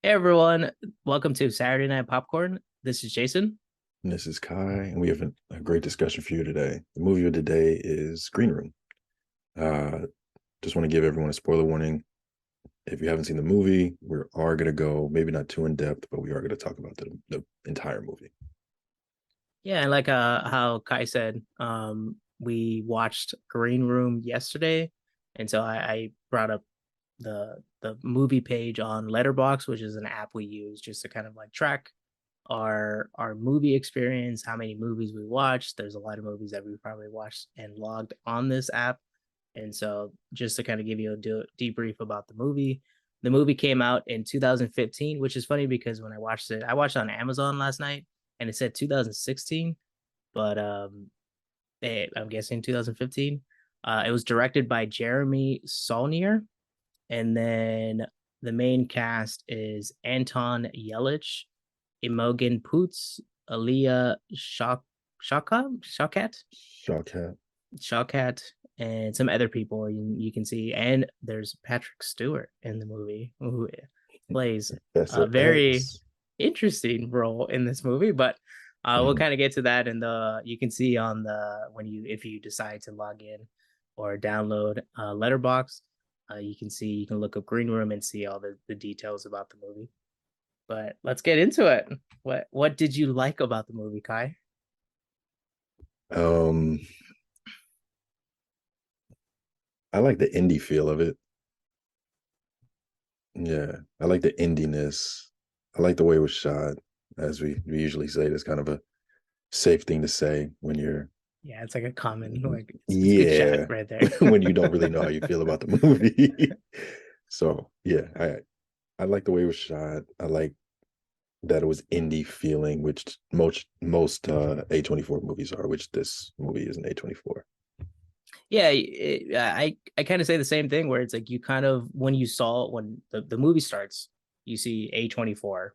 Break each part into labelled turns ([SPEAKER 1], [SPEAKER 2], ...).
[SPEAKER 1] Hey everyone, welcome to Saturday Night Popcorn. This is Jason.
[SPEAKER 2] And this is Kai, and we have a great discussion for you today. The movie of the day is Green Room. Uh, just want to give everyone a spoiler warning. If you haven't seen the movie, we are going to go maybe not too in depth, but we are going to talk about the entire movie.
[SPEAKER 1] Yeah, and like how Kai said, we watched Green Room yesterday, and so I brought up the movie page on Letterbox, which is an app we use just to kind of like track our movie experience, how many movies we watched. There's a lot of movies that we probably watched and logged on this app. And so just to kind of give you a debrief about the movie came out in 2015, which is funny because when I watched it on Amazon last night and it said 2016, but I'm guessing 2015. It was directed by Jeremy Saulnier, and then the main cast is Anton Yelchin, Imogen Poots, Alia Shawkat,
[SPEAKER 2] Shawkat.
[SPEAKER 1] Shawkat, and some other people you can see. And there's Patrick Stewart in the movie who plays
[SPEAKER 2] That's
[SPEAKER 1] a
[SPEAKER 2] an
[SPEAKER 1] very
[SPEAKER 2] S.
[SPEAKER 1] interesting role in this movie. But we'll
[SPEAKER 2] Mhm.
[SPEAKER 1] kind of get to that, and you can see on the when you if you decide to log in or download Letterbox, you can look up Green Room and see all the details about the movie. But let's get into it. What did you like about the movie, Kai?
[SPEAKER 2] Um, I like the indie feel of it. Yeah, I like the indiness. I like the way it was shot. As we usually say, that's kind of a safe thing to say when you're
[SPEAKER 1] Yeah, it's like a common like it's a good shot
[SPEAKER 2] yeah,
[SPEAKER 1] right there.
[SPEAKER 2] when you don't really know how you feel about the movie. So yeah, I like the way it was shot. I like that it was indie feeling, which most A24 movies are, which this movie is an A24.
[SPEAKER 1] Yeah, I kind of say the same thing where it's like you kind of when you saw when the movie starts, you see A24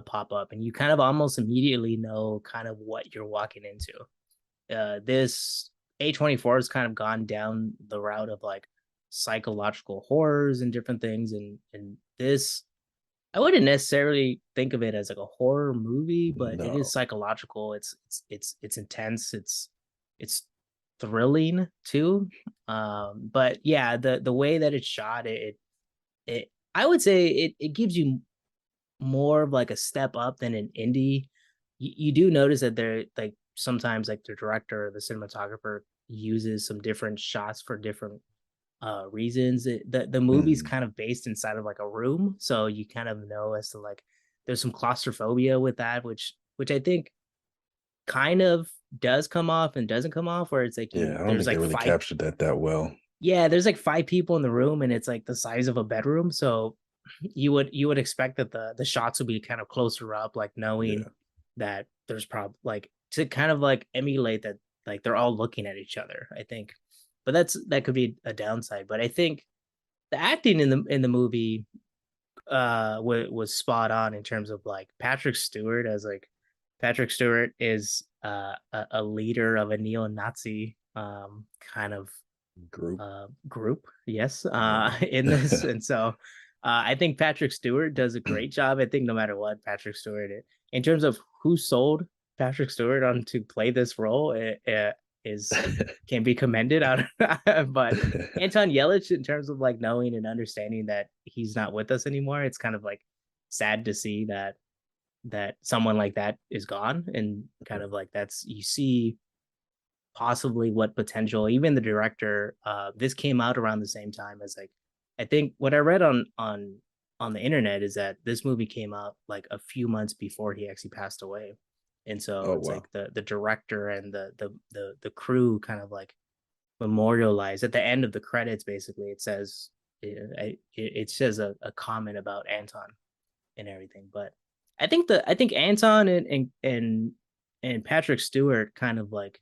[SPEAKER 1] pop up and you kind of almost immediately know kind of what you're walking into. This A24 has kind of gone down the route of like psychological horrors and different things and this I wouldn't necessarily think of it as like a horror movie, but it is
[SPEAKER 2] No.
[SPEAKER 1] psychological. It's intense. It's thrilling too. But yeah, the way that it's shot, it I would say it gives you more of like a step up than an indie. You do notice that they're like sometimes like the director or the cinematographer uses some different shots for different reasons. The movie's
[SPEAKER 2] Mhm.
[SPEAKER 1] kind of based inside of like a room, so you kind of know as to like there's some claustrophobia with that, which I think kind of does come off and doesn't come off, where it's like
[SPEAKER 2] Yeah,
[SPEAKER 1] you
[SPEAKER 2] I don't
[SPEAKER 1] there's
[SPEAKER 2] think they
[SPEAKER 1] like
[SPEAKER 2] really
[SPEAKER 1] five
[SPEAKER 2] captured that well.
[SPEAKER 1] yeah there's like five people in the room and it's like the size of a bedroom, so you would expect that the shots would be kind of closer up, like knowing
[SPEAKER 2] Yeah.
[SPEAKER 1] that there's probably like to kind of like emulate that like they're all looking at each other, I think. But that could be a downside, but I think the acting in the movie was spot on in terms of like Patrick Stewart as like Patrick Stewart is a leader of a neo-Nazi kind of
[SPEAKER 2] Group.
[SPEAKER 1] group, yes,
[SPEAKER 2] Yeah.
[SPEAKER 1] in this. And so I think Patrick Stewart does a great job. I think no matter what Patrick Stewart in terms of who sold Patrick Stewart on to play this role, it is can be commended out. But Anton Yelich, in terms of like knowing and understanding that he's not with us anymore, it's kind of like sad to see that someone like that is gone, and kind of like that's you see possibly what potential even the director this came out around the same time as like I think what I read on the internet is that this movie came out like a few months before he actually passed away, and so
[SPEAKER 2] Oh
[SPEAKER 1] it's
[SPEAKER 2] wow.
[SPEAKER 1] like the director and the crew kind of like memorialized at the end of the credits. Basically it says it says a comment about Anton and everything. But I think Anton and Patrick Stewart kind of like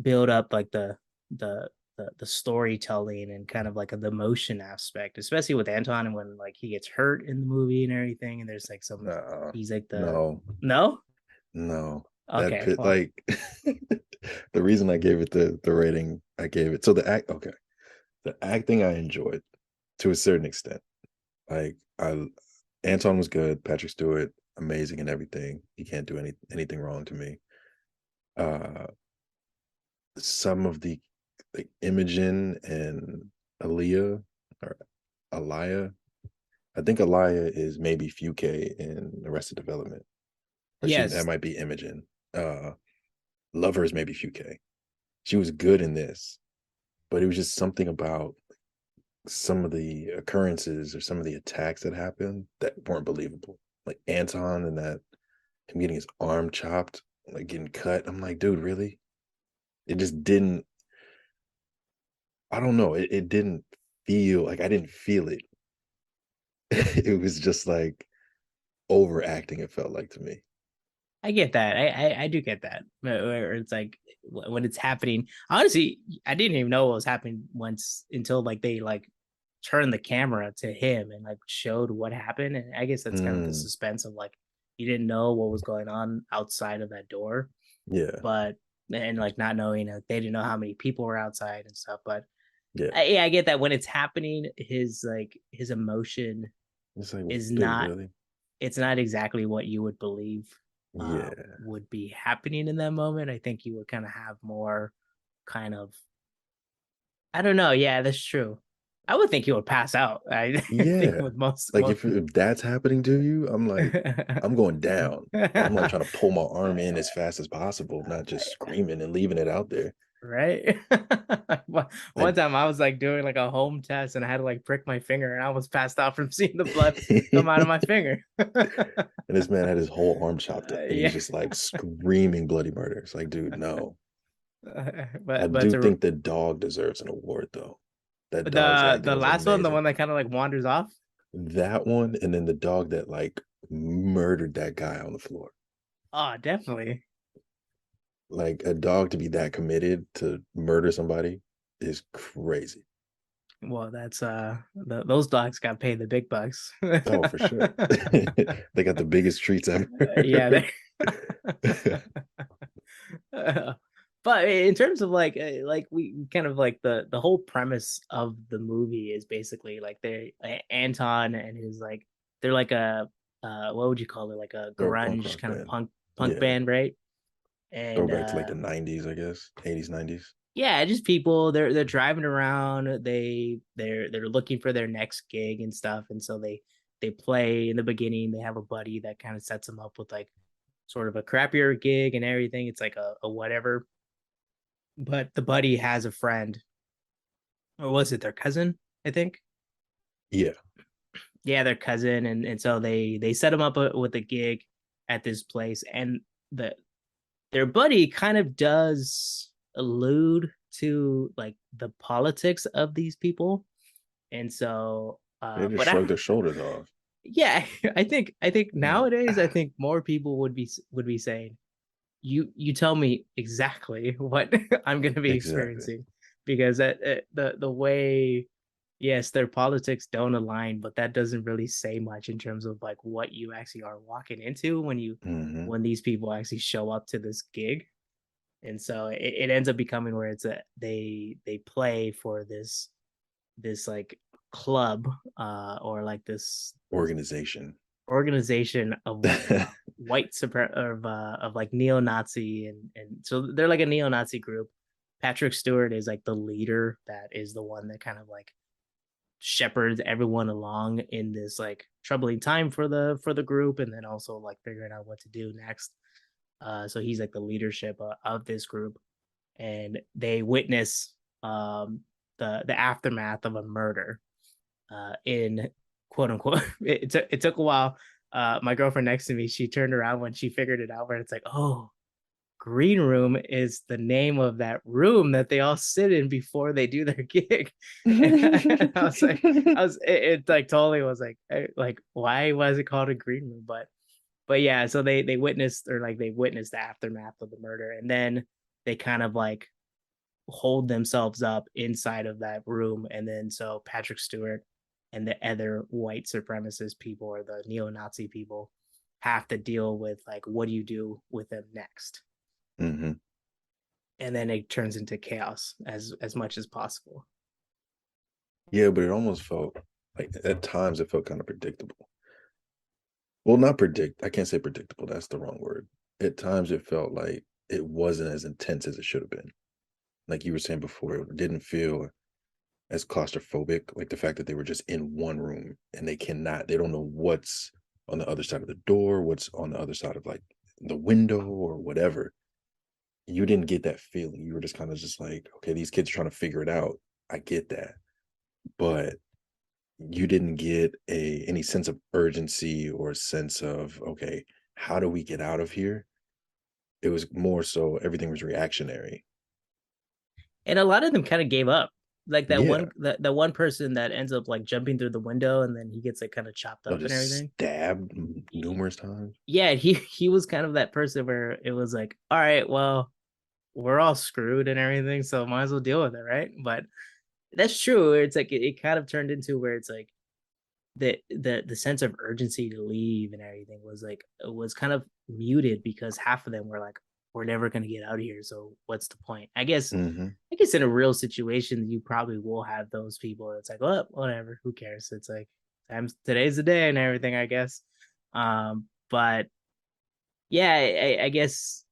[SPEAKER 1] build up like the storytelling and kind of like the emotion aspect, especially with Anton and when like he gets hurt in the movie and everything. And there's like some
[SPEAKER 2] Uh,
[SPEAKER 1] he's like the
[SPEAKER 2] no,
[SPEAKER 1] no
[SPEAKER 2] no. That
[SPEAKER 1] okay
[SPEAKER 2] pit
[SPEAKER 1] well
[SPEAKER 2] like the reason I gave it the rating I gave it. So the act okay. The acting I enjoyed to a certain extent. Like Anton was good. Patrick Stewart, amazing in everything. He can't do anything wrong to me. Uh, some of the like Imogen and Alia or Alia. I think Alia is maybe Fuke in Arrested Development, or that
[SPEAKER 1] Yes,
[SPEAKER 2] might be Imogen. Uh, Lovers maybe Fuke. She was good in this, but it was just something about some of the occurrences or some of the attacks that happened that weren't believable. Like Anton and that him getting his arm chopped, like getting cut. I'm like, dude, really? It just didn't. I don't know. It didn't feel like I didn't feel it. It was just like overacting. It felt like to me.
[SPEAKER 1] I get that. I do get that. Where it's like when it's happening. Honestly, I didn't even know what was happening once until like they like turned the camera to him and like showed what happened. And I guess that's kind of the
[SPEAKER 2] Mm,
[SPEAKER 1] suspense of like you didn't know what was going on outside of that door,
[SPEAKER 2] yeah,
[SPEAKER 1] but and like not knowing they didn't know how many people were outside and stuff. But
[SPEAKER 2] yeah.
[SPEAKER 1] yeah, I get that when it's happening, his emotion
[SPEAKER 2] It's like,
[SPEAKER 1] is
[SPEAKER 2] dude,
[SPEAKER 1] not
[SPEAKER 2] really?
[SPEAKER 1] it's not exactly what you would believe
[SPEAKER 2] Yeah,
[SPEAKER 1] would be happening in that moment. I think you would kind of have more kind of I don't know. Yeah, that's true. I would think he would pass out. I think
[SPEAKER 2] yeah.
[SPEAKER 1] with
[SPEAKER 2] Like
[SPEAKER 1] most
[SPEAKER 2] if that's happening to you, I'm like, I'm going down, and I'm like trying to pull my arm in as fast as possible, not just screaming and leaving it out there.
[SPEAKER 1] right.
[SPEAKER 2] I
[SPEAKER 1] One time I was like doing like a home test and I had to like prick my finger and I was passed out from seeing the blood come out of my finger.
[SPEAKER 2] And this man had his whole arm chopped up and he's
[SPEAKER 1] Yeah.
[SPEAKER 2] just like screaming bloody murder. It's like, dude, no. I
[SPEAKER 1] But
[SPEAKER 2] do
[SPEAKER 1] to
[SPEAKER 2] think the dog deserves an award though. That dog's
[SPEAKER 1] the
[SPEAKER 2] acting was
[SPEAKER 1] last one, the
[SPEAKER 2] amazing.
[SPEAKER 1] one that kind of like wanders off.
[SPEAKER 2] That one, and then the dog that like murdered that guy on the floor.
[SPEAKER 1] Oh, definitely.
[SPEAKER 2] Like a dog to be that committed to murder somebody is crazy.
[SPEAKER 1] Well, that's those dogs got paid the big bucks.
[SPEAKER 2] Oh, for sure. They got the biggest treats ever.
[SPEAKER 1] Yeah, they but in terms of like we kind of like the whole premise of the movie is basically like they Anton and his like they're like a what would you call it, like a
[SPEAKER 2] They're a punk
[SPEAKER 1] grunge
[SPEAKER 2] rock
[SPEAKER 1] kind of
[SPEAKER 2] band.
[SPEAKER 1] punk
[SPEAKER 2] Yeah.
[SPEAKER 1] band, right? And
[SPEAKER 2] Throwback to like the 90s, I guess. 80s, 90s.
[SPEAKER 1] yeah, just people they're driving around, they're looking for their next gig and stuff, and so they play in the beginning. They have a buddy that kind of sets them up with like sort of a crappier gig and everything. It's like a whatever, but the buddy has a friend, or was it their cousin? I think.
[SPEAKER 2] Yeah.
[SPEAKER 1] Yeah, their cousin, and so they set him up with a gig at this place, and the their buddy kind of does allude to like the politics of these people, and so
[SPEAKER 2] They just
[SPEAKER 1] but I
[SPEAKER 2] shrugged their shoulders off.
[SPEAKER 1] yeah, I think
[SPEAKER 2] Like,
[SPEAKER 1] nowadays I think more people would be saying you tell me exactly what I'm going to be
[SPEAKER 2] exactly.
[SPEAKER 1] experiencing, because the way, yes, their politics don't align, but that doesn't really say much in terms of like what you actually are walking into
[SPEAKER 2] Hmm.
[SPEAKER 1] when these people actually show up to this gig. And so it ends up becoming where it's they play for this like club or like this
[SPEAKER 2] Organization.
[SPEAKER 1] organization of white super of like neo-Nazi, and so they're like a neo-Nazi group. Patrick Stewart is like the leader, that is the one that kind of like shepherds everyone along in this like troubling time for the group, and then also like figuring out what to do next. So he's like the leadership of this group, and they witness the aftermath of a murder in quote unquote. It took a while. My girlfriend next to me, she turned around when she figured it out, where it's like, oh, green room is the name of that room that they all sit in before they do their gig. And I was like, it like totally was like, why was it called a green room? But yeah, so they witnessed, or like they witnessed the aftermath of the murder, and then they kind of like hold themselves up inside of that room. And then so Patrick Stewart and the other white supremacist people, or the neo-Nazi people, have to deal with like, what do you do with them next?
[SPEAKER 2] Hmm.
[SPEAKER 1] And then it turns into chaos as much as possible.
[SPEAKER 2] Yeah, but it almost felt like at times it felt kind of predictable. Well, not predict. I can't say predictable. That's the wrong word. At times, it felt like it wasn't as intense as it should have been. Like you were saying before, it didn't feel as claustrophobic. Like the fact that they were just in one room and they don't know what's on the other side of the door, what's on the other side of like the window or whatever. You didn't get that feeling. You were just kind of just like, okay, these kids are trying to figure it out. I get that, but you didn't get a any sense of urgency or a sense of, okay, how do we get out of here? It was more so everything was reactionary.
[SPEAKER 1] And a lot of them kind of gave up. Like
[SPEAKER 2] Yeah.
[SPEAKER 1] that one person that ends up like jumping through the window and then he gets like kind of chopped
[SPEAKER 2] No,
[SPEAKER 1] up and
[SPEAKER 2] just
[SPEAKER 1] everything.
[SPEAKER 2] stabbed numerous times.
[SPEAKER 1] Yeah, he was kind of that person where it was like, all right, well, we're all screwed and everything, so might as well deal with it, right? But that's true. It's like it kind of turned into where it's like the sense of urgency to leave and everything was like it was kind of muted because half of them were like, we're never gonna get out of here, so what's the point?
[SPEAKER 2] Hmm.
[SPEAKER 1] I guess in a real situation, you probably will have those people. It's like, well, whatever, who cares? It's like today's the day and everything, I guess. But yeah, I guess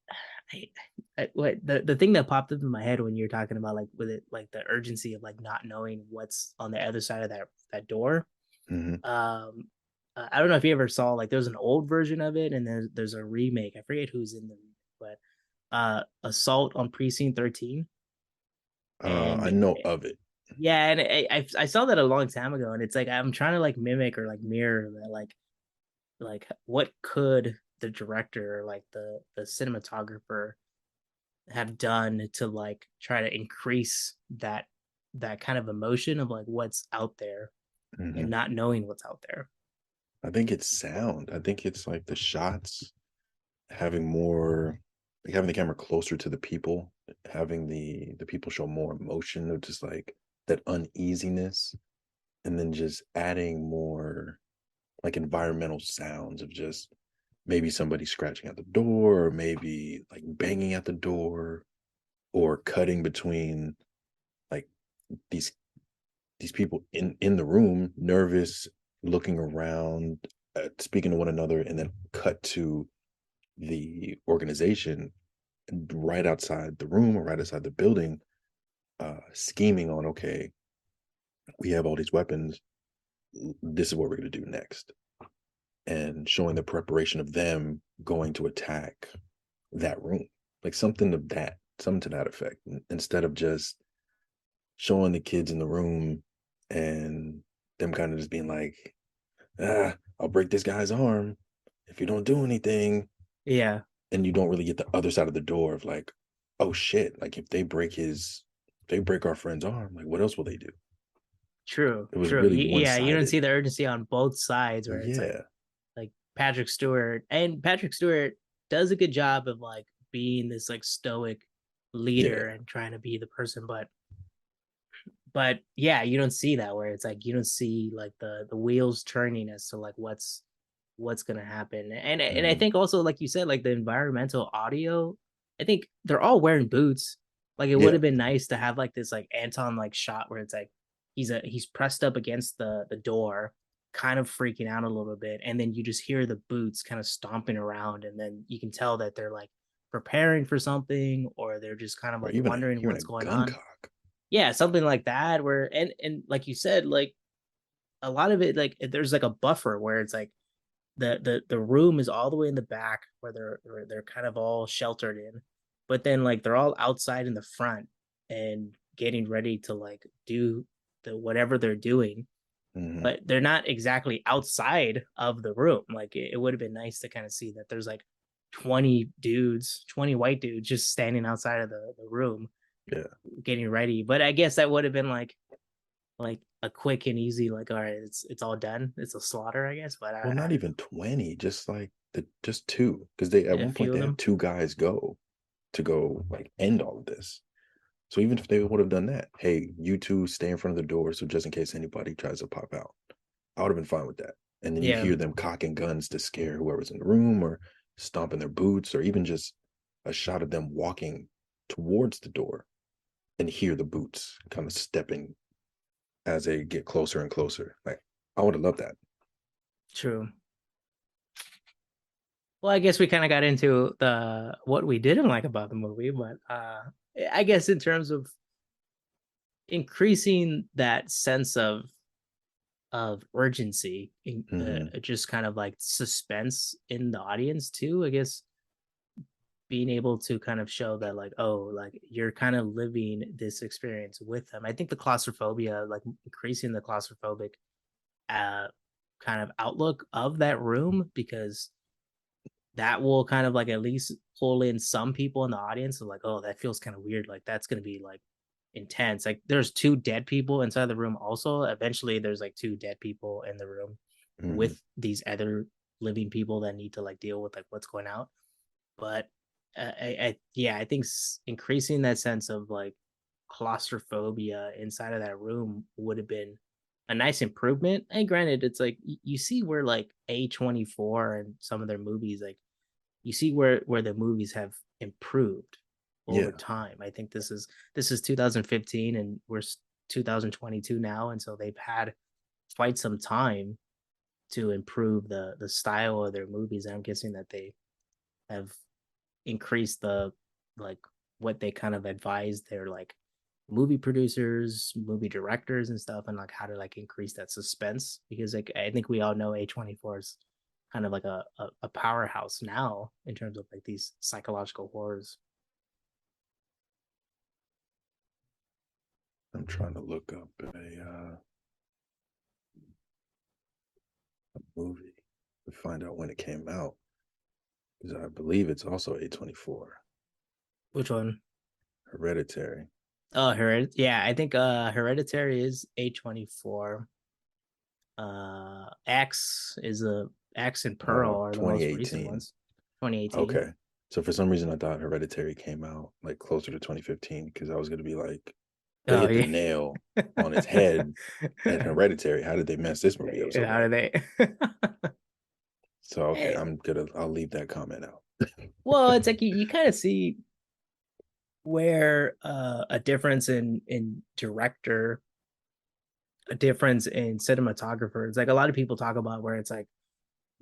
[SPEAKER 1] I, what the thing that popped up in my head when you're talking about like with it like the urgency of like not knowing what's on the other side of that door.
[SPEAKER 2] Hmm.
[SPEAKER 1] Um, I don't know if you ever saw like there's an old version of it and there's a remake. I forget who's in the remake, but Assault on Precinct 13.
[SPEAKER 2] I
[SPEAKER 1] And
[SPEAKER 2] know of it.
[SPEAKER 1] yeah, and I saw that a long time ago, and it's like I'm trying to like mimic or like mirror that like what could the director or like the cinematographer have done to like try to increase that kind of emotion of like what's out there and
[SPEAKER 2] Hmm.
[SPEAKER 1] not knowing what's out there.
[SPEAKER 2] I think it's sound. I think it's like the shots, having more, like having the camera closer to the people, having the people show more emotion of just like that uneasiness, and then just adding more like environmental sounds of just maybe somebody scratching at the door, or maybe like banging at the door, or cutting between like these these people in the room, nervous, looking around, speaking to one another, and then cut to the organization right outside the room or right outside the building, scheming on, okay, we have all these weapons. This is what we're going to do next, and showing the preparation of them going to attack that room, like something to that effect, instead of just showing the kids in the room and them kind of just being like, I'll break this guy's arm if you don't do anything.
[SPEAKER 1] Yeah,
[SPEAKER 2] And you don't really get the other side of the door of like, oh shit, like if they break our friend's arm, like what else will they do?
[SPEAKER 1] true,
[SPEAKER 2] It was
[SPEAKER 1] true.
[SPEAKER 2] really
[SPEAKER 1] Yeah, you don't
[SPEAKER 2] one-sided.
[SPEAKER 1] see the urgency on both sides where it's
[SPEAKER 2] Yeah.
[SPEAKER 1] like Patrick Stewart and Patrick Stewart does a good job of like being this like stoic leader
[SPEAKER 2] Yeah.
[SPEAKER 1] and trying to be the person, but yeah, you don't see that where it's like you don't see like the wheels turning as to like what's gonna happen. And I
[SPEAKER 2] Hmm.
[SPEAKER 1] think also like you said, like the environmental audio, I think they're all wearing boots. Like it would
[SPEAKER 2] Yeah.
[SPEAKER 1] have been nice to have like this like Anton like shot where it's like he's pressed up against the door, kind of freaking out a little bit, and then you just hear the boots kind of stomping around, and then you can tell that they're like preparing for something or they're just kind of
[SPEAKER 2] Or
[SPEAKER 1] like
[SPEAKER 2] even
[SPEAKER 1] wondering
[SPEAKER 2] hearing
[SPEAKER 1] what's
[SPEAKER 2] a
[SPEAKER 1] going
[SPEAKER 2] gun
[SPEAKER 1] on.
[SPEAKER 2] cock.
[SPEAKER 1] Yeah, something like that where and like you said, like a lot of it like there's like a buffer where it's like the room is all the way in the back where they're kind of all sheltered in, but then like they're all outside in the front and getting ready to like do the whatever they're doing,
[SPEAKER 2] Hmm.
[SPEAKER 1] but they're not exactly outside of the room. Like it would have been nice to kind of see that there's like 20 dudes, 20 white dudes just standing outside of the room
[SPEAKER 2] Yeah.
[SPEAKER 1] getting ready. But I guess that would have been like a quick and easy, like, all right, it's all done. It's a slaughter, I guess. But
[SPEAKER 2] Well,
[SPEAKER 1] I
[SPEAKER 2] not
[SPEAKER 1] don't
[SPEAKER 2] even 20, just like just two. Because they at
[SPEAKER 1] know. A
[SPEAKER 2] one point
[SPEAKER 1] few of
[SPEAKER 2] they had
[SPEAKER 1] them.
[SPEAKER 2] two guys go to go like end all of this. So even if they would have done that, hey, you two stay in front of the door, so just in case anybody tries to pop out, I would have been fine with that. And then you
[SPEAKER 1] Yeah,
[SPEAKER 2] hear them cocking guns to scare whoever's in the room, or stomping their boots, or even just a shot of them walking towards the door and hear the boots kind of stepping as they get closer and closer. Like I would have loved that.
[SPEAKER 1] true. Well, I guess we kind of got into the what we didn't like about the movie, but I guess in terms of increasing that sense of urgency,
[SPEAKER 2] Hmm.
[SPEAKER 1] just kind of like suspense in the audience too. I guess being able to kind of show that like, oh, like you're kind of living this experience with them. I think the claustrophobia, like increasing the claustrophobic uh kind of outlook of that room, because that will kind of like at least pull in some people in the audience of like, oh, that feels kind of weird, like that's going to be like intense. Like there's two dead people inside the room also. Eventually there's like two dead people in the room
[SPEAKER 2] Hmm.
[SPEAKER 1] with these other living people that need to like deal with like what's going out. But yeah, I think increasing that sense of like claustrophobia inside of that room would have been a nice improvement. And granted, it's like you see where like A24 and some of their movies, like you see where the movies have improved over
[SPEAKER 2] Yeah,
[SPEAKER 1] time. I think this is 2015 and we're 2022 now, and so they've had quite some time to improve the style of their movies. And I'm guessing that they have increase the like what they kind of advise their like movie producers, movie directors and stuff, and like how to like increase that suspense, because like I think we all know A24 is kind of like a powerhouse now in terms of like these psychological horrors.
[SPEAKER 2] I'm trying to look up a movie to find out when it came out because I believe it's also A24.
[SPEAKER 1] Which one?
[SPEAKER 2] Hereditary.
[SPEAKER 1] Oh, yeah, I think Hereditary is A24. X is a X and Pearl
[SPEAKER 2] Oh,
[SPEAKER 1] are the most recent
[SPEAKER 2] 2018.
[SPEAKER 1] ones. 2018.
[SPEAKER 2] Okay. So for some reason I thought Hereditary came out like closer to 2015 because I was gonna be like, they
[SPEAKER 1] Oh
[SPEAKER 2] hit the
[SPEAKER 1] yeah.
[SPEAKER 2] nail on its head at Hereditary. How did they mess this movie up so
[SPEAKER 1] How do
[SPEAKER 2] bad?
[SPEAKER 1] they?
[SPEAKER 2] So okay,
[SPEAKER 1] Eh,
[SPEAKER 2] I'll leave that comment out.
[SPEAKER 1] well, it's like you kind of see where a difference in director, a difference in cinematographer. It's like a lot of people talk about where it's like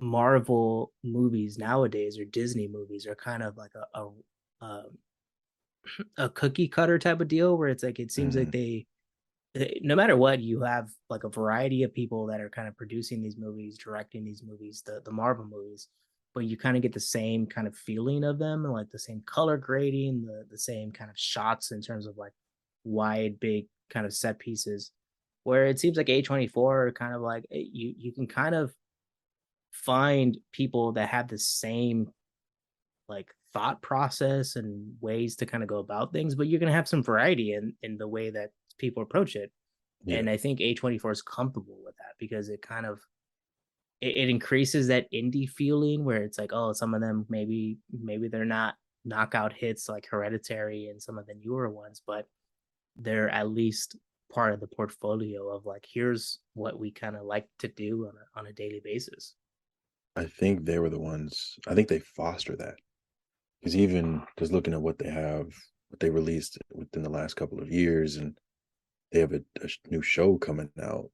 [SPEAKER 1] Marvel movies nowadays or Disney movies are kind of like a cookie cutter type of deal, where it's like it seems like
[SPEAKER 2] Hmm.
[SPEAKER 1] no matter what, you have like a variety of people that are kind of producing these movies, directing these movies, the Marvel movies, but you kind of get the same kind of feeling of them, and like the same color grading, the same kind of shots in terms of like wide, big kind of set pieces. Where it seems like A24 are kind of like you can kind of find people that have the same like thought process and ways to kind of go about things, but you're gonna have some variety in the way that people approach it.
[SPEAKER 2] Yeah.
[SPEAKER 1] And I think A24 is comfortable with that because it increases that indie feeling where it's like, oh, some of them maybe they're not knockout hits like Hereditary and some of the newer ones, but they're at least part of the portfolio of like, here's what we kind of like to do on a daily basis.
[SPEAKER 2] I think they were the ones, I think they foster that. Because even just looking at what they released within the last couple of years, and they have a new show coming out,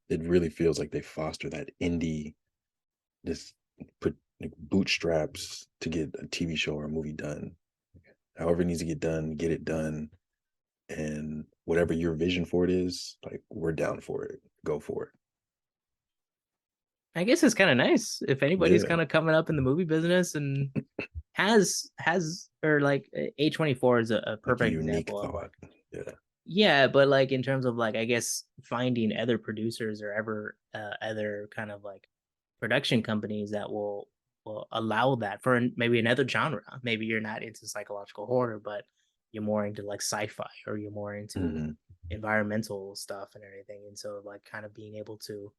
[SPEAKER 2] it really feels like they foster that indie, this put like bootstraps to get a TV show or a movie done. However it needs to get done, get it done. And whatever your vision for it is, like we're down for it. Go for it.
[SPEAKER 1] I guess it's kind of nice if anybody's
[SPEAKER 2] Yeah.
[SPEAKER 1] kind of coming up in the movie business and has or like A24 is a
[SPEAKER 2] Like a
[SPEAKER 1] perfect
[SPEAKER 2] unique
[SPEAKER 1] example of
[SPEAKER 2] thought.
[SPEAKER 1] like,
[SPEAKER 2] Yeah.
[SPEAKER 1] yeah, but like in terms of like I guess finding other producers or ever other kind of like production companies that will allow that for maybe another genre. Maybe you're not into psychological horror, but you're more into like sci-fi, or you're more into
[SPEAKER 2] Hmm.
[SPEAKER 1] environmental stuff and everything. And so like kind of being able to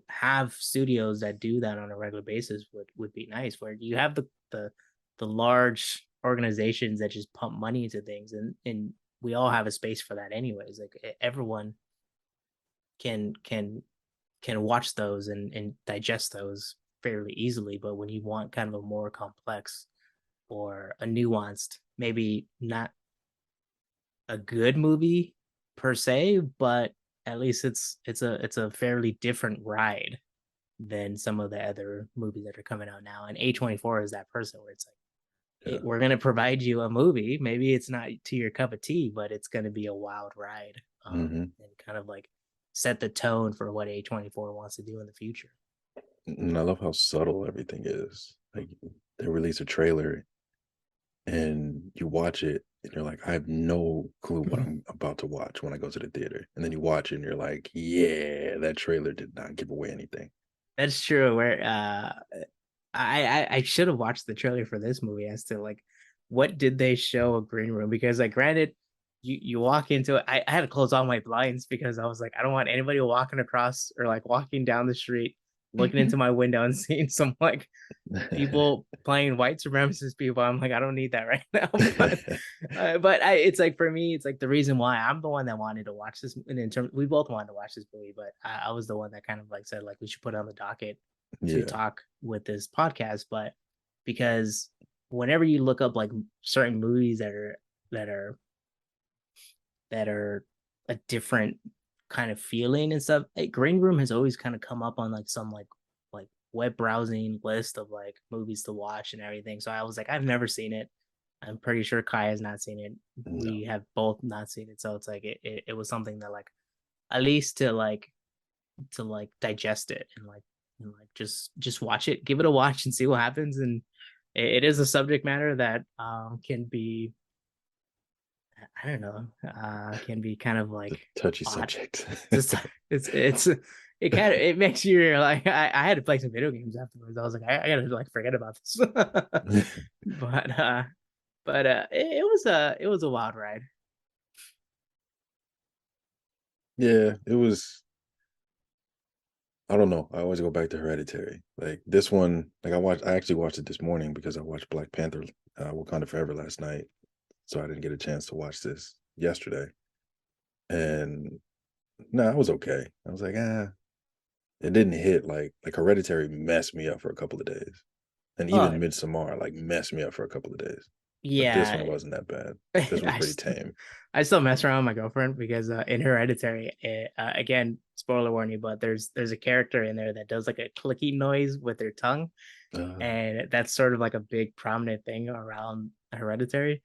[SPEAKER 1] have studios that do that on a regular basis would be nice. Where you have the large organizations that just pump money into things, and we all have a space for that anyways. Like everyone can can watch those and digest those fairly easily. But when you want kind of a more complex or a nuanced, maybe not a good movie per se, but at least it's a fairly different ride. than some of the other movies that are coming out now. And A24 is that person where it's like,
[SPEAKER 2] Yeah.
[SPEAKER 1] we're going to provide you a movie. Maybe it's not to your cup of tea, but it's going to be a wild ride,
[SPEAKER 2] Hmm.
[SPEAKER 1] and kind of like set the tone for what A24 wants to do in the future.
[SPEAKER 2] And I love how subtle everything is. Like they release a trailer and you watch it and you're like, I have no clue what I'm about to watch when I go to the theater. And then you watch it and you're like, yeah, that trailer did not give away anything.
[SPEAKER 1] That's true. Where I should have watched the trailer for this movie as to like what did they show a green room, because like granted you walk into it. I had to close all my blinds because I was like, I don't want anybody walking across or like walking down the street looking into my window and seeing some like people playing white supremacist people. I'm like, I don't need that right now. But it's like for me, it's like the reason why I'm the one that wanted to watch this. And in terms, we both wanted to watch this movie, but I was the one that kind of like said like we should put it on the docket to
[SPEAKER 2] Yeah.
[SPEAKER 1] talk with this podcast. But because whenever you look up like certain movies that are that are a different kind of feeling and stuff. Like, Green Room has always kind of come up on like some like web browsing list of like movies to watch and everything. So I was like, I've never seen it. I'm pretty sure Kai has not seen it.
[SPEAKER 2] No.
[SPEAKER 1] We have both not seen it. So it's like it was something that like at least to like digest it and like just watch it, give it a watch and see what happens. And it is a subject matter that can be, I don't know, can be kind of
[SPEAKER 2] The
[SPEAKER 1] like
[SPEAKER 2] touchy
[SPEAKER 1] odd.
[SPEAKER 2] subject.
[SPEAKER 1] Just it's it kind of it makes you like I had to play some video games afterwards. I was like, I gotta like forget about this. but it was a wild ride.
[SPEAKER 2] Yeah, it was. I don't know. I always go back to Hereditary. Like this one, like I actually watched it this morning because I watched Black Panther, Wakanda Forever last night. So I didn't get a chance to watch this yesterday. And no, I was okay. I was like, it didn't hit like Hereditary messed me up for a couple of days. And
[SPEAKER 1] Oh
[SPEAKER 2] even Midsommar like messed me up for a couple of days. But this one
[SPEAKER 1] yeah,
[SPEAKER 2] wasn't that bad. This was
[SPEAKER 1] I
[SPEAKER 2] pretty tame.
[SPEAKER 1] I still mess around with my girlfriend because in Hereditary, again, spoiler warning, but there's a character in there that does like a clicky noise with their tongue,
[SPEAKER 2] Uh,
[SPEAKER 1] and that's sort of like a big prominent thing around Hereditary.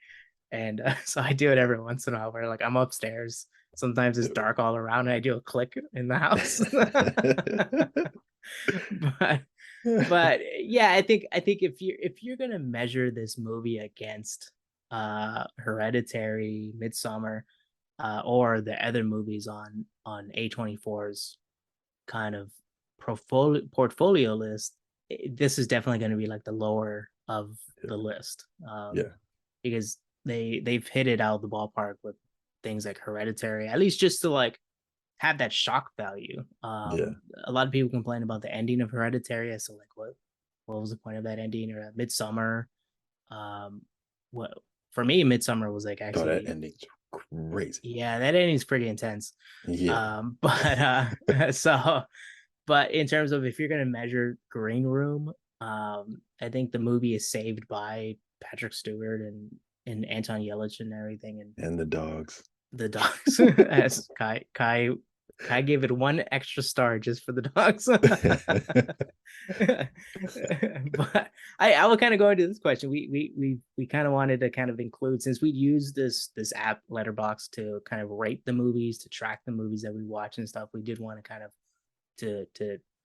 [SPEAKER 1] And so I do it every once in a while where like I'm upstairs. Sometimes it's dark all around and I do a click in the house. but but yeah, I think if you're gonna measure this movie against Hereditary, Midsummer, or the other movies on A24's kind of portfolio list, this is definitely going to be like the lower of the list,
[SPEAKER 2] yeah,
[SPEAKER 1] because they've hit it out of the ballpark with things like Hereditary, at least just to like have that shock value.
[SPEAKER 2] yeah.
[SPEAKER 1] A lot of people complain about the ending of Hereditary, so like what was the point of that ending, or Midsummer? Um, what for me, Midsummer was like
[SPEAKER 2] Oh, that
[SPEAKER 1] actually,
[SPEAKER 2] ending's crazy.
[SPEAKER 1] yeah, that ending's pretty intense.
[SPEAKER 2] Yeah,
[SPEAKER 1] But so but in terms of if you're gonna measure Green Room, I think the movie is saved by Patrick Stewart and Anton Yelchin and everything, and
[SPEAKER 2] and the dogs.
[SPEAKER 1] the dogs. As Kai gave it one extra star just for the dogs. But I will kind of go into this question. We kind of wanted to kind of include, since we use this app Letterbox to kind of rate the movies, to track the movies that we watch and stuff. We did want to kind of to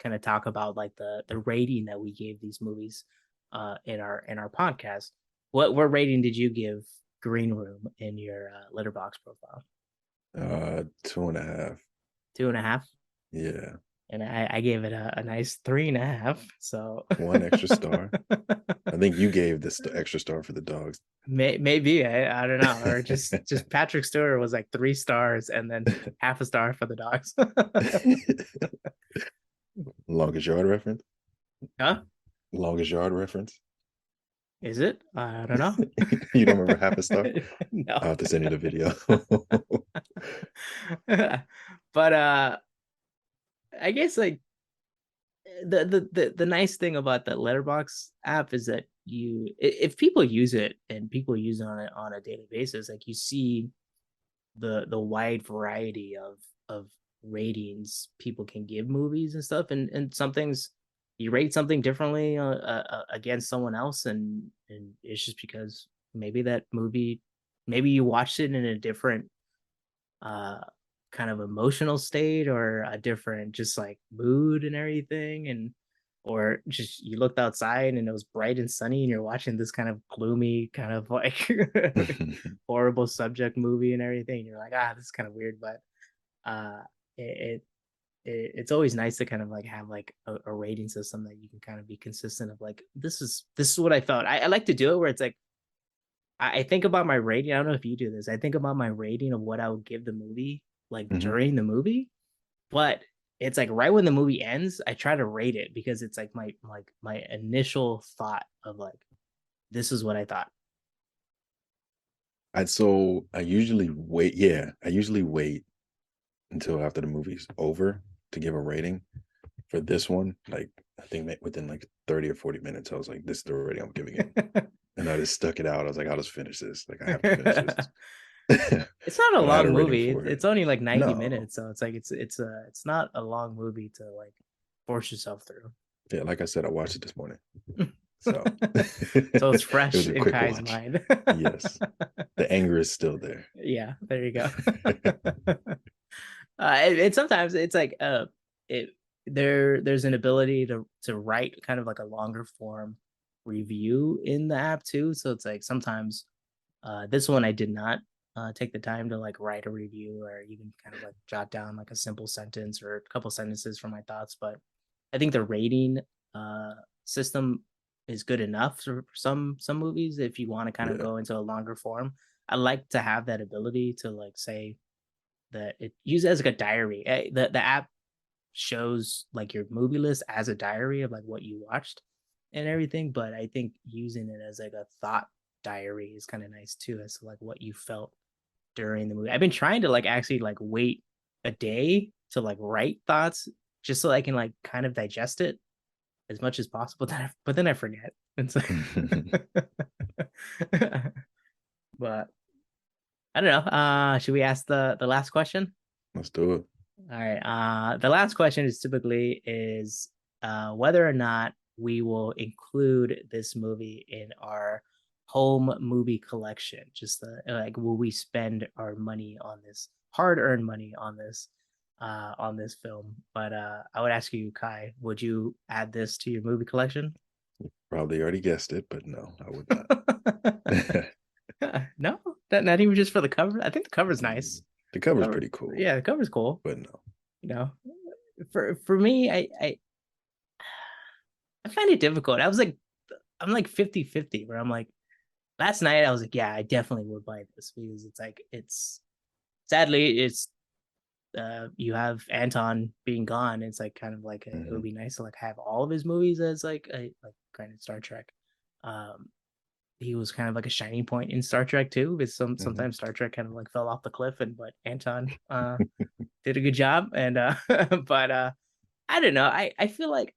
[SPEAKER 1] kind of talk about like the rating that we gave these movies in our podcast. What rating did you give Green Room in your Letterbox profile?
[SPEAKER 2] 2.5.
[SPEAKER 1] 2.5.
[SPEAKER 2] Yeah,
[SPEAKER 1] And I gave it a nice 3.5. So
[SPEAKER 2] one extra star. I think you gave this the extra star for the dogs.
[SPEAKER 1] maybe I don't know, or just Patrick Stewart was like 3 stars and then half a star for the dogs.
[SPEAKER 2] Longest yard reference.
[SPEAKER 1] Huh?
[SPEAKER 2] Longest yard reference.
[SPEAKER 1] Is it? I don't know.
[SPEAKER 2] You don't remember half a star?
[SPEAKER 1] No.
[SPEAKER 2] I'll have to send you the video.
[SPEAKER 1] But I guess like the nice thing about the Letterbox app is that if people use it and people use it on a daily basis, like you see the wide variety of ratings people can give movies and stuff, and some things you rate something differently against someone else, and it's just because maybe that movie, maybe you watched it in a different uh kind of emotional state or a different just like mood and everything, and or just you looked outside and it was bright and sunny and you're watching this kind of gloomy kind of like horrible subject movie and everything, and you're like, this is kind of weird. But uh it, it's always nice to kind of like have like a rating system that you can kind of be consistent of like, this is what I felt. I like to do it where it's like I think about my rating. I don't know if you do this. I think about my rating of what I would give the movie like
[SPEAKER 2] Mhm.
[SPEAKER 1] during the movie, but it's like right when the movie ends, I try to rate it because it's like my initial thought of like, this is what I thought.
[SPEAKER 2] I usually wait. Yeah, I usually wait until after the movie's over to give a rating. For this one, like I think within like 30 or 40 minutes, I was like, this is the rating I'm giving it. And I just stuck it out. I was like, I'll just finish this. Like I have to finish this.
[SPEAKER 1] It's not a
[SPEAKER 2] But I had
[SPEAKER 1] long
[SPEAKER 2] a rating
[SPEAKER 1] movie.
[SPEAKER 2] for it.
[SPEAKER 1] It's only like 90
[SPEAKER 2] No.
[SPEAKER 1] minutes, so it's like it's not a long movie to like force yourself through.
[SPEAKER 2] Yeah, like I said, I watched it this morning. So
[SPEAKER 1] So it's
[SPEAKER 2] it was
[SPEAKER 1] fresh
[SPEAKER 2] a
[SPEAKER 1] in
[SPEAKER 2] quick
[SPEAKER 1] Kai's
[SPEAKER 2] watch.
[SPEAKER 1] mind.
[SPEAKER 2] Yes. The anger is still there.
[SPEAKER 1] Yeah, there you go. Sometimes it's like it there's an ability to write kind of like a longer form review in the app too. So it's like sometimes this one I did not take the time to like write a review or even kind of like jot down like a simple sentence or a couple sentences for my thoughts. But I think the rating uh system is good enough for some movies if you want to kind of
[SPEAKER 2] Yeah.
[SPEAKER 1] go into a longer form. I like to have that ability to like say that it use it as like a diary. The app shows like your movie list as a diary of like what you watched and everything. But I think using it as like a thought diary is kind of nice too, as to like what you felt during the movie. I've been trying to like actually like wait a day to like write thoughts just so I can like kind of digest it as much as possible. But then I forget. It's like, but I don't know. Should we ask the last question?
[SPEAKER 2] Let's do it.
[SPEAKER 1] All right. The last question is typically is whether or not we will include this movie in our home movie collection. Just like, will we spend our money on this, hard-earned money on this film? But I would ask you, Kai, would you add this to your movie collection?
[SPEAKER 2] Probably already guessed it, but no, I would not.
[SPEAKER 1] No, that not even just for the cover. I think the cover's nice.
[SPEAKER 2] The cover's
[SPEAKER 1] Cover,
[SPEAKER 2] pretty cool,
[SPEAKER 1] yeah, the cover's cool.
[SPEAKER 2] but no.
[SPEAKER 1] You know, for me, I find it difficult. I'm like 50-50 where I'm like, last night I was like, yeah, I definitely would buy this because it's like, it's sadly, it's, you have Anton being gone. It's like kind of like, it would
[SPEAKER 2] Mhm.
[SPEAKER 1] be nice to like have all of his movies as like kind of Star Trek. Um, he was kind of like a shining point in Star Trek too, because
[SPEAKER 2] Mhm.
[SPEAKER 1] sometimes Star Trek kind of like fell off the cliff, and but Anton did a good job. And but I don't know. I feel like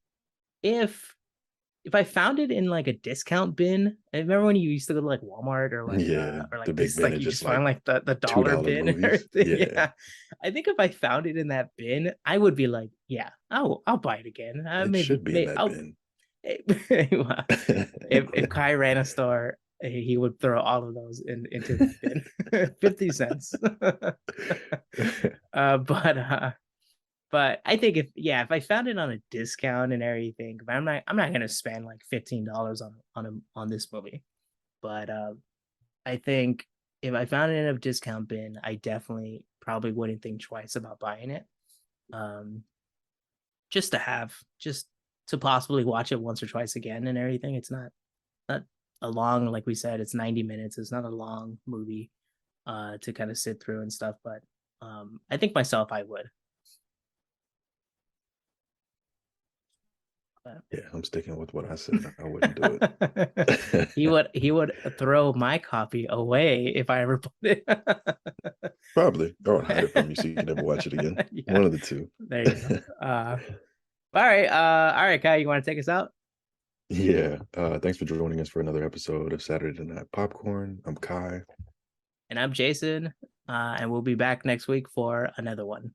[SPEAKER 1] if I found it in like a discount bin, I remember when you used to go to like Walmart
[SPEAKER 2] Yeah,
[SPEAKER 1] or
[SPEAKER 2] the
[SPEAKER 1] like
[SPEAKER 2] big
[SPEAKER 1] this,
[SPEAKER 2] bin
[SPEAKER 1] like
[SPEAKER 2] is
[SPEAKER 1] you
[SPEAKER 2] just
[SPEAKER 1] just
[SPEAKER 2] like
[SPEAKER 1] find like the dollar
[SPEAKER 2] $2
[SPEAKER 1] bin and
[SPEAKER 2] movies.
[SPEAKER 1] everything.
[SPEAKER 2] Yeah,
[SPEAKER 1] Yeah. I think if I found it in that bin, I would be like, yeah, I'll buy it again.
[SPEAKER 2] it should be in
[SPEAKER 1] Maybe
[SPEAKER 2] that
[SPEAKER 1] I'll
[SPEAKER 2] bin.
[SPEAKER 1] if Kai ran a store, he would throw all of those into that bin. 50 cents. But but I think if I found it on a discount and everything, but I'm not gonna spend like $15 on this movie. But I think if I found it in a discount bin, I definitely probably wouldn't think twice about buying it. Um, just to possibly watch it once or twice again and everything. It's not a long, like we said, it's 90 minutes. It's not a long movie to kind of sit through and stuff. But I think myself I would. But
[SPEAKER 2] Yeah, I'm sticking with what I said. I wouldn't do it.
[SPEAKER 1] he would throw my copy away if I ever put it.
[SPEAKER 2] Probably. Or hide it from you so you can never watch it again.
[SPEAKER 1] Yeah,
[SPEAKER 2] One of the two.
[SPEAKER 1] there you go. All right, Kai, you want to take us out?
[SPEAKER 2] Yeah. Thanks for joining us for another episode of Saturday Night Popcorn. I'm Kai.
[SPEAKER 1] And I'm Jason, and we'll be back next week for another one.